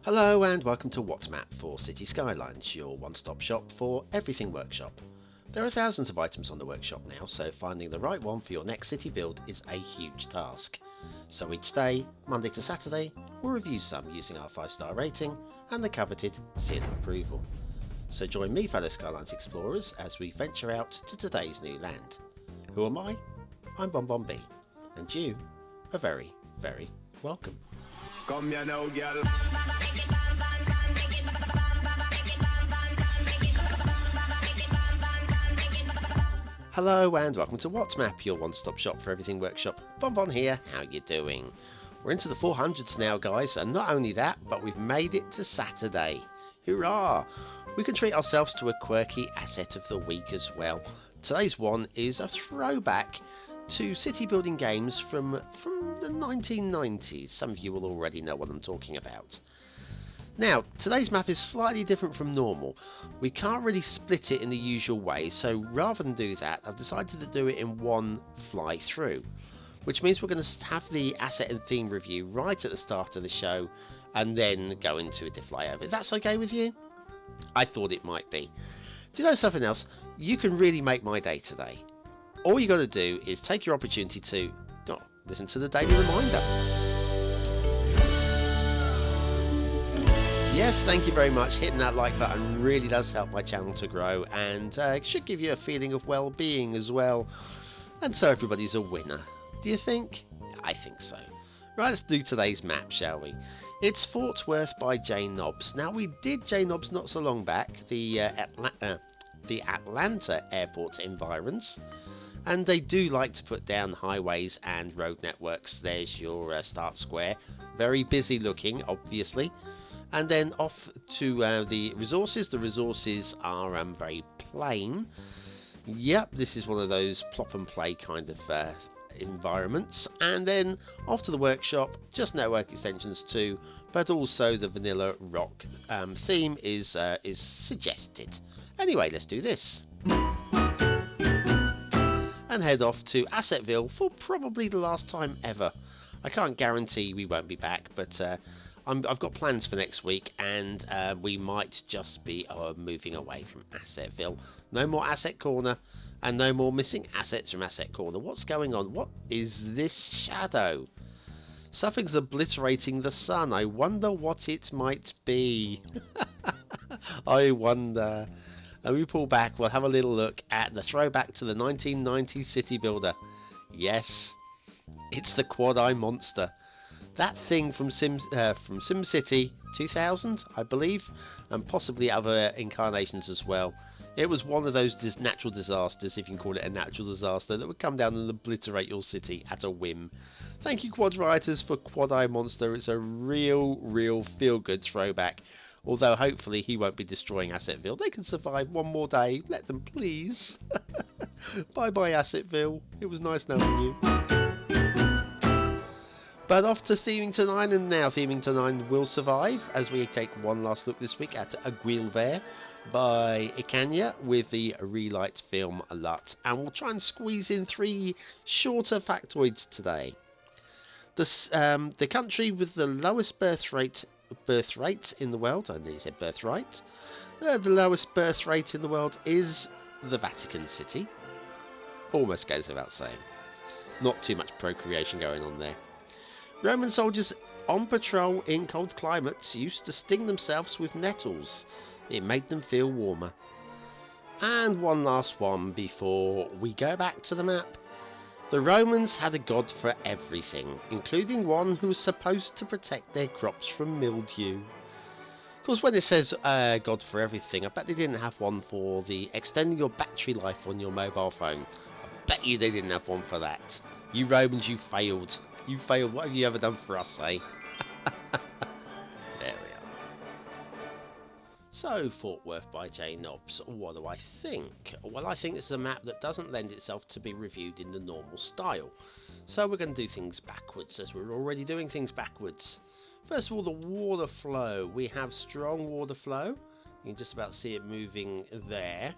Hello and welcome to What's Map for Cities Skylines, your one-stop shop for everything workshop. There are thousands of items on the workshop now, so finding the right one for your next city build is a huge task. So each day, Monday to Saturday, we'll review some using our 5-star rating and the coveted seal of approval. So join me, fellow Skylines explorers, as we venture out to today's new land. Who am I? I'm BonBonB, and you are very, very welcome. Come here now, girl. Hello and welcome to What's Map, your one-stop shop for everything workshop. BonBon here, how you doing? We're into the 400s now, guys, and not only that, but we've made it to Saturday. Hurrah! We can treat ourselves to a quirky asset of the week as well. Today's one is a throwback to city building games from the 1990s. Some of you will already know what I'm talking about. Now, today's map is slightly different from normal. We can't really split it in the usual way, so rather than do that, I've decided to do it in one fly through, which means we're going to have the asset and theme review right at the start of the show and then go into a flyover. If that's okay with you? I thought it might be. Do you know something else? You can really make my day today. All you got to do is take your opportunity to listen to the daily reminder. Yes, thank you very much. Hitting that like button really does help my channel to grow, and it should give you a feeling of well-being as well. And so everybody's a winner. Do you think? I think so. Right, let's do today's map, shall we? It's Fort Worth by J Nobbs. Now, we did J Nobbs not so long back, the Atlanta airport environs. And they do like to put down highways and road networks. There's your start square. Very busy looking, obviously. And then off to the resources. The resources are very plain. Yep, this is one of those plop and play kind of environments. And then off to the workshop. Just network extensions too. But also the vanilla rock theme is suggested. Anyway, let's do this. And head off to Assetville for probably the last time ever. I can't guarantee we won't be back, but I've got plans for next week, and we might just be moving away from Assetville. No more Asset Corner, and no more missing assets from Asset Corner. What's going on? What is this shadow? Something's obliterating the sun. I wonder what it might be. I wonder. And we pull back, we'll have a little look at the throwback to the 1990s city builder. Yes, it's the quad-eye monster. That thing from SimCity 2000, I believe, and possibly other incarnations as well. It was one of those natural disasters, if you can call it a natural disaster, that would come down and obliterate your city at a whim. Thank you, Quad Writers, for Quad-Eye Monster. It's a real feel-good throwback. Although hopefully he won't be destroying Assetville. They can survive one more day. Let them, please. Bye-bye, Assetville. It was nice knowing you. But off to Theming to 9, and now Theming to 9 will survive as we take one last look this week at Aguilvert by Ikanya with the Relight Film LUT. And we'll try and squeeze in 3 shorter factoids today. The country with the lowest birth rate in the world, I nearly said birthright. The lowest birth rate in the world is the Vatican City. Almost goes without saying. Not too much procreation going on there. Roman soldiers on patrol in cold climates used to sting themselves with nettles. It made them feel warmer. And one last one before we go back to the map. The Romans had a god for everything, including one who was supposed to protect their crops from mildew. Of course, when it says god for everything, I bet they didn't have one for the extending your battery life on your mobile phone. I bet you they didn't have one for that. You Romans, you failed. You failed. What have you ever done for us, eh? There we are. So, Fort Worth by J Nobbs, what do I think? Well, I think this is a map that doesn't lend itself to be reviewed in the normal style. So we're going to do things backwards, as we're already doing things backwards. First of all, the water flow. We have strong water flow. You can just about see it moving there.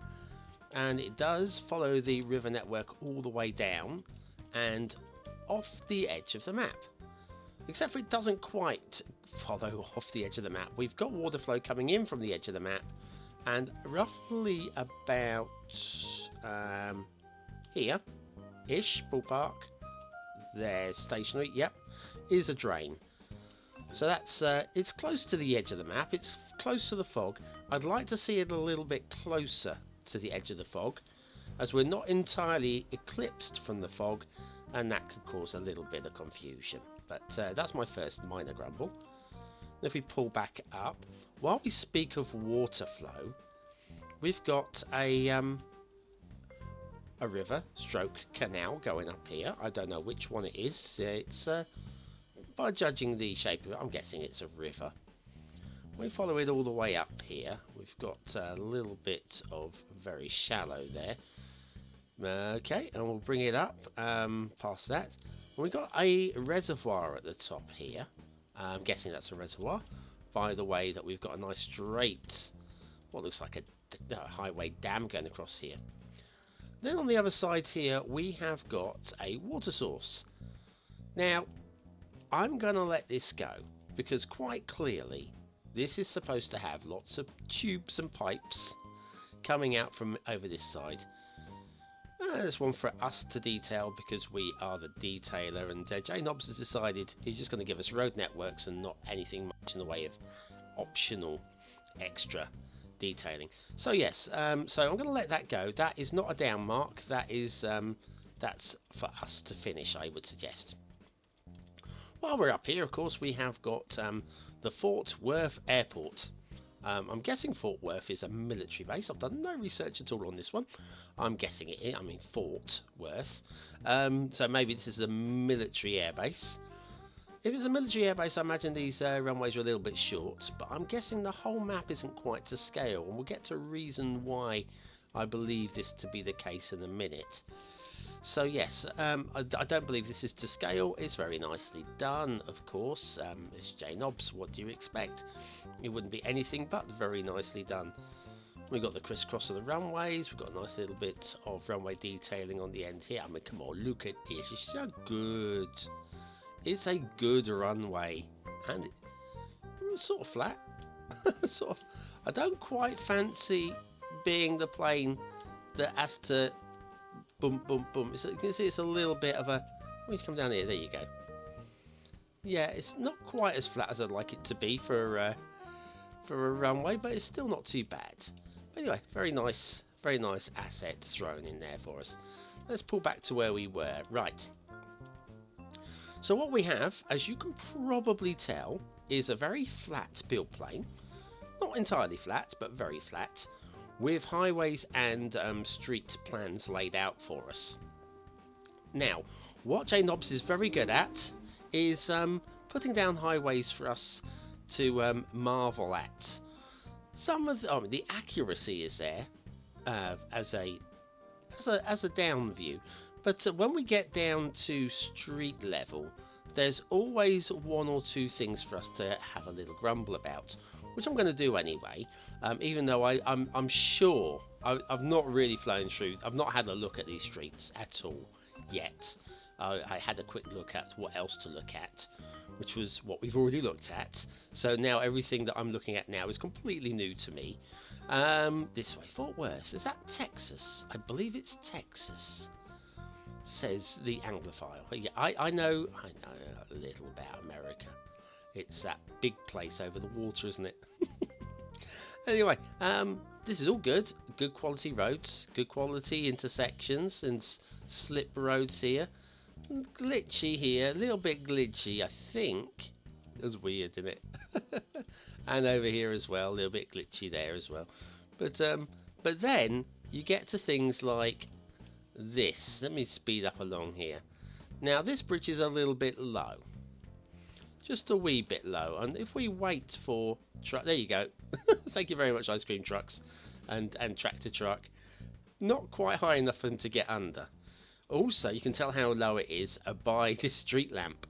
And it does follow the river network all the way down and off the edge of the map. except for it doesn't quite follow off the edge of the map. We've got water flow coming in from the edge of the map, and roughly about here-ish, ballpark, there's stationary, yep, is a drain. So that's, it's close to the edge of the map, it's close to the fog. I'd like to see it a little bit closer to the edge of the fog, as we're not entirely eclipsed from the fog, and that could cause a little bit of confusion. But that's my first minor grumble. If we pull back up, while we speak of water flow, we've got a river stroke canal going up here. I don't know which one it is. It's by judging the shape of it, I'm guessing it's a river. We follow it all the way up here. We've got a little bit of very shallow there. Okay, and we'll bring it up past that. And we've got a reservoir at the top here. I'm guessing that's a reservoir, by the way that we've got a nice straight, what looks like a highway dam going across here. Then on the other side here, we have got a water source. Now, I'm going to let this go, because quite clearly, this is supposed to have lots of tubes and pipes coming out from over this side. There's one for us to detail because we are the detailer, and J Knobs has decided he's just going to give us road networks and not anything much in the way of optional extra detailing. So yes, so I'm going to let that go. That is not a down mark. That is that's for us to finish, I would suggest. While we're up here, of course, we have got the Fort Worth Airport. I'm guessing Fort Worth is a military base. I've done no research at all on this one. I'm guessing it is. I mean, Fort Worth. So maybe this is a military air base. If it's a military air base, I imagine these runways are a little bit short. But I'm guessing the whole map isn't quite to scale. And we'll get to reason why I believe this to be the case in a minute. So yes, I don't believe this is to scale. It's very nicely done, of course. It's J Knobs, what do you expect? It wouldn't be anything but very nicely done. We've got the crisscross of the runways. We've got a nice little bit of runway detailing on the end here. I mean, come on, look at this. It's so good. It's a good runway. And it's sort of flat. Sort of. I don't quite fancy being the plane that has to boom, boom, boom. You can see it's a little bit of a... When you come down here, there you go. Yeah, it's not quite as flat as I'd like it to be for a runway, but it's still not too bad. But anyway, very nice asset thrown in there for us. Let's pull back to where we were. Right. So what we have, as you can probably tell, is a very flat build plane. Not entirely flat, but very flat, with highways and street plans laid out for us. Now, what J Knobs is very good at is putting down highways for us to marvel at. Some of the accuracy is there as a down view, but when we get down to street level, there's always one or two things for us to have a little grumble about, which I'm going to do anyway, even though I'm sure I've not really flown through. I've not had a look at these streets at all yet. I had a quick look at what else to look at, which was what we've already looked at. So now everything that I'm looking at now is completely new to me. This way, Fort Worth. Is that Texas? I believe it's Texas, says the Anglophile. Yeah, I know a little about America. It's that big place over the water, isn't it? Anyway, this is all good. Good quality roads, good quality intersections and slip roads here. Glitchy here, a little bit glitchy, I think. That's weird, isn't it? And over here as well, a little bit glitchy there as well. But then you get to things like this. Let me speed up along here. Now this bridge is a little bit low. Just a wee bit low, and if we wait for there you go. Thank you very much, ice cream trucks and tractor truck. Not quite high enough for them to get under. Also, you can tell how low it is by this street lamp.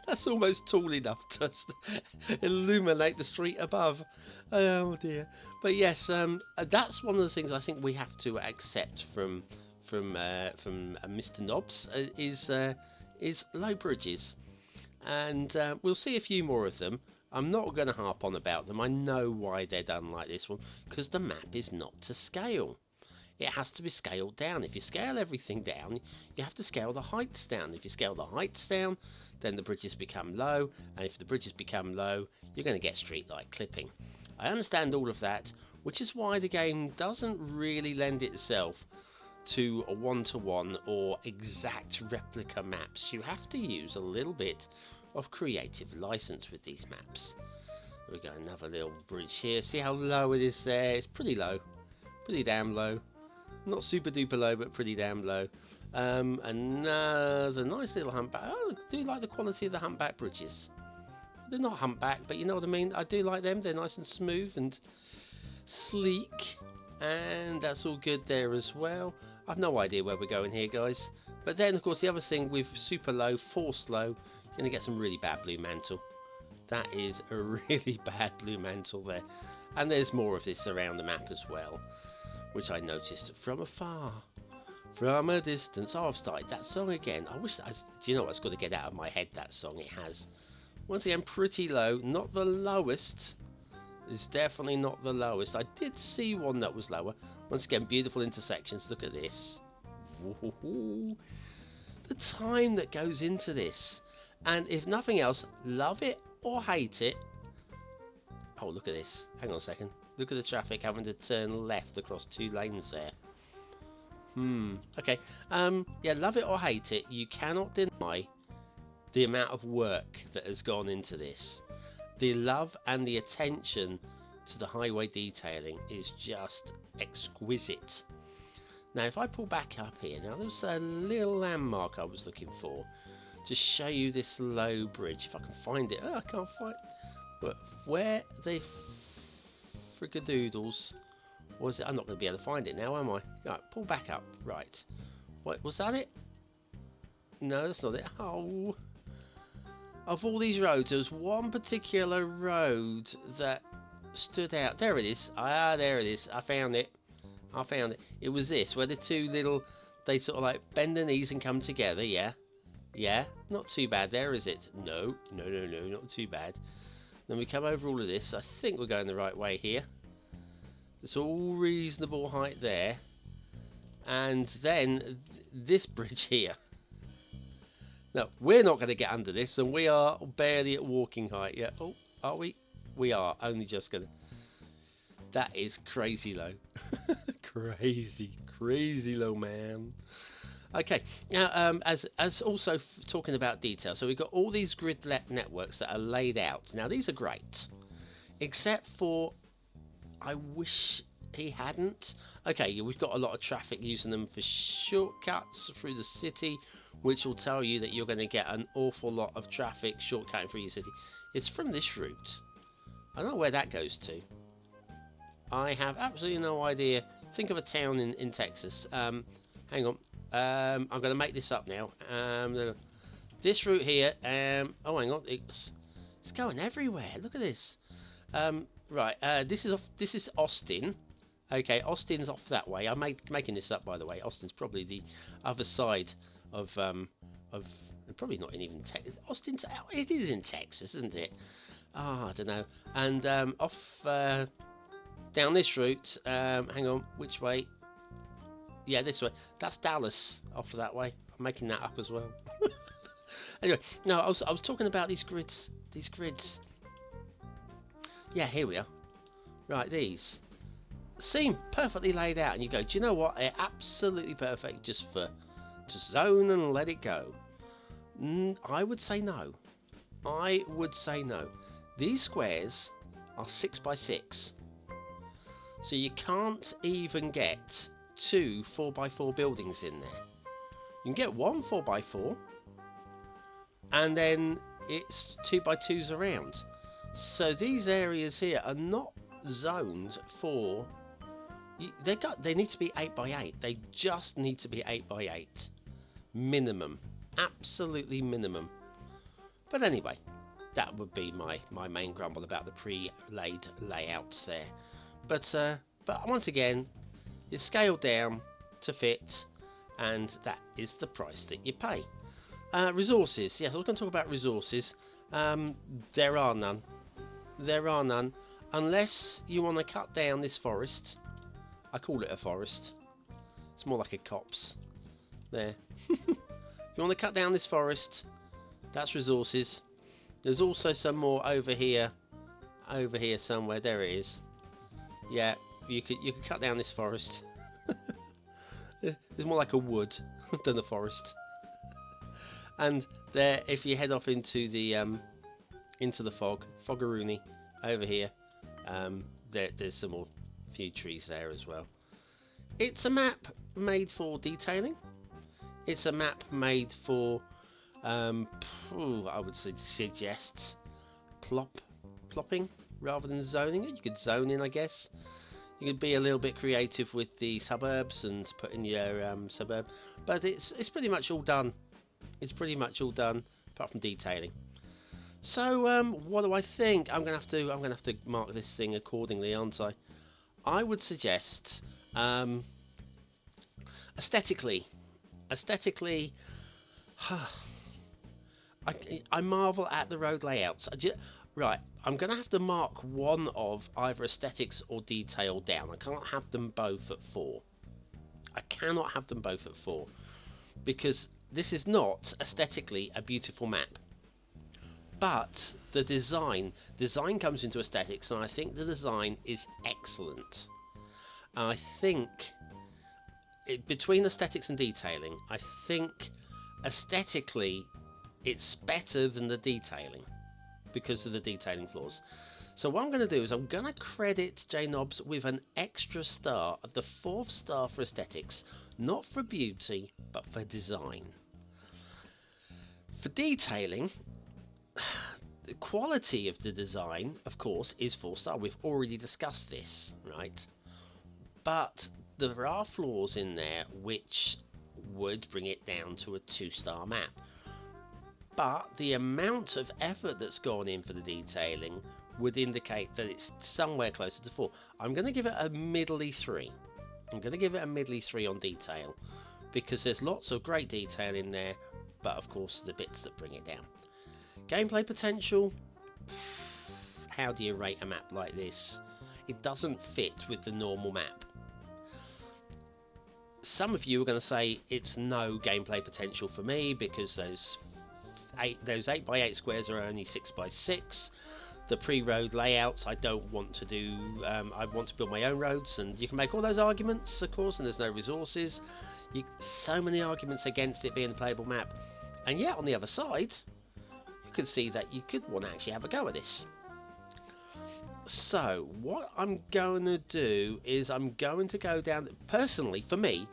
That's almost tall enough to illuminate the street above. Oh dear. But yes, that's one of the things I think we have to accept from Mr. Knobs is low bridges. and we'll see a few more of them. I'm not going to harp on about them. I know why they're done like this one, because the map is not to scale. It has to be scaled down. If you scale everything down, you have to scale the heights down. If you scale the heights down, then the bridges become low, and if the bridges become low, you're going to get street-like clipping. I understand all of that, which is why the game doesn't really lend itself to a one-to-one or exact replica maps. You have to use a little bit of creative license with these maps. We got another little bridge here. See how low it is there? It's pretty low, pretty damn low. Not super duper low, but pretty damn low. Another nice little humpback. Oh, I do like the quality of the humpback bridges. They're not humpback, but you know what I mean. I do like them. They're nice and smooth and sleek, and that's all good there as well. I've no idea where we're going here, guys. But then, of course, the other thing with super low, forced low, you're going to get some really bad blue mantle. That is a really bad blue mantle there. And there's more of this around the map as well, which I noticed from afar, from a distance. Oh, I've started that song again. I wish, do you know what's got to get out of my head, that song? It has, once again, pretty low, not the lowest. It's definitely not the lowest. I did see one that was lower. Once again, beautiful intersections. Look at this. Ooh, the time that goes into this. And if nothing else, love it or hate it. Oh, look at this. Hang on a second. Look at the traffic having to turn left across 2 lanes there. Okay. Yeah, love it or hate it, you cannot deny the amount of work that has gone into this. The love and the attention to the highway detailing is just exquisite. Now, if I pull back up here, now there's a little landmark I was looking for to show you this low bridge. If I can find it. Oh, I can't find it. But where the frickadoodles was it? I'm not going to be able to find it now, am I? Right, pull back up. Right. What, was that it? No, that's not it. Oh. Of all these roads, there was one particular road that stood out. There it is. Ah, there it is. I found it. I found it. It was this, where the two little, they sort of like bend their knees and come together, yeah? Yeah? Not too bad there, is it? No, no, no, no, not too bad. Then we come over all of this. I think we're going the right way here. It's all reasonable height there. And then this bridge here. Now, we're not going to get under this, and we are barely at walking height yet. Oh, are we? We are. Only just going to... That is crazy low. Crazy low, man. Okay, now, as also talking about detail, so we've got all these grid networks that are laid out. Now, these are great, except for... I wish he hadn't. Okay, we've got a lot of traffic using them for shortcuts through the city, which will tell you that you're going to get an awful lot of traffic shortcutting through your city. It's from this route. I don't know where that goes to. I have absolutely no idea. Think of a town in Texas. Hang on. I'm going to make this up now. This route here. Oh, hang on. It's going everywhere. Look at this. Right. This is Austin. Okay, Austin's off that way. I'm making this up, by the way. Austin's probably the other side of probably not even Texas. Austin's, it is in Texas, isn't it? Oh, I don't know. And off down this route. Hang on, which way? Yeah, this way. That's Dallas. Off that way. I'm making that up as well. Anyway, no, I was talking about these grids. These grids. Yeah, here we are. Right, these seem perfectly laid out, and you go, do you know what? They're absolutely perfect just for zone and let it go. I would say no. I would say no. These squares are 6 by 6, so you can't even get 2 4x4 buildings in there. You can get one 4x4, and then it's 2x2s around. So these areas here are not zoned for. They need to be 8x8. They just need to be 8x8, minimum, absolutely minimum. But anyway, that would be my main grumble about the pre-laid layouts there. But once again, it's scaled down to fit, and that is the price that you pay. Resources. Yes, I was going to talk about resources. There are none. There are none. Unless you want to cut down this forest. I call it a forest. It's more like a copse. There. If you want to cut down this forest, that's resources. There's also some more over here. Over here somewhere. There it is. Yeah, you could cut down this forest. It's more like a wood than a forest. And there, if you head off into the Foggaroony over here, there's some more few trees there as well. It's a map made for detailing. It's a map made for, I would suggest plopping rather than zoning it. You could zone in, I guess. You could be a little bit creative with the suburbs and put in your suburb, but it's pretty much all done. It's pretty much all done apart from detailing. So what do I think? I'm gonna have to mark this thing accordingly, aren't I? I would suggest aesthetically. I marvel at the road layouts. Right, I'm going to have to mark one of either aesthetics or detail down. I can't have them both at 4. I cannot have them both at 4. Because this is not aesthetically a beautiful map. But the design comes into aesthetics, and I think the design is excellent. I think, between aesthetics and detailing, I think aesthetically it's better than the detailing. Because of the detailing flaws. So what I'm going to do is I'm going to credit JNobs with an extra star, the 4th star for aesthetics, not for beauty, but for design. For detailing, the quality of the design, of course, is 4 star. We've already discussed this, right? But there are flaws in there which would bring it down to a 2-star map. But the amount of effort that's gone in for the detailing would indicate that it's somewhere closer to 4. I'm going to give it a middly 3. I'm going to give it a middly 3 on detail. Because there's lots of great detail in there. But of course the bits that bring it down. Gameplay potential. How do you rate a map like this? It doesn't fit with the normal map. Some of you are going to say it's no gameplay potential for me because those 8x8 squares are only 6x6. The pre-road layouts I don't want to do. I want to build my own roads, and you can make all those arguments, of course, and there's no resources. So many arguments against it being a playable map. And yet on the other side, you can see that you could want to actually have a go at this. So what I'm going to do is I'm going to go down, personally for me,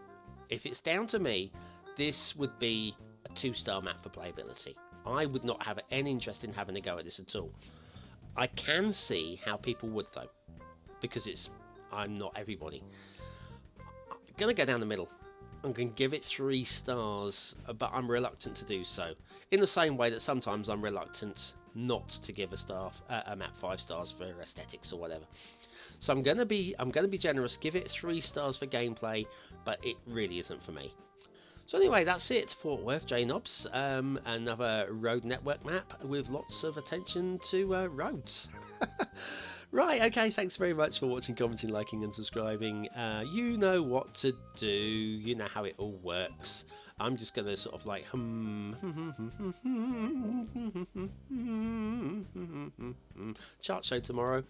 if it's down to me, this would be a 2-star map for playability. I would not have any interest in having a go at this at all. I can see how people would though, because I'm not everybody. I'm going to go down the middle. I'm going to give it 3 stars, but I'm reluctant to do so. In the same way that sometimes I'm reluctant not to give a map 5 stars for aesthetics or whatever. So I'm going to be generous, give it 3 stars for gameplay, but it really isn't for me. So anyway, that's it, Fort Worth JNobs. Another road network map with lots of attention to roads. Right, okay, thanks very much for watching, commenting, liking and subscribing. You know what to do, you know how it all works. I'm just going to sort of like chart show tomorrow.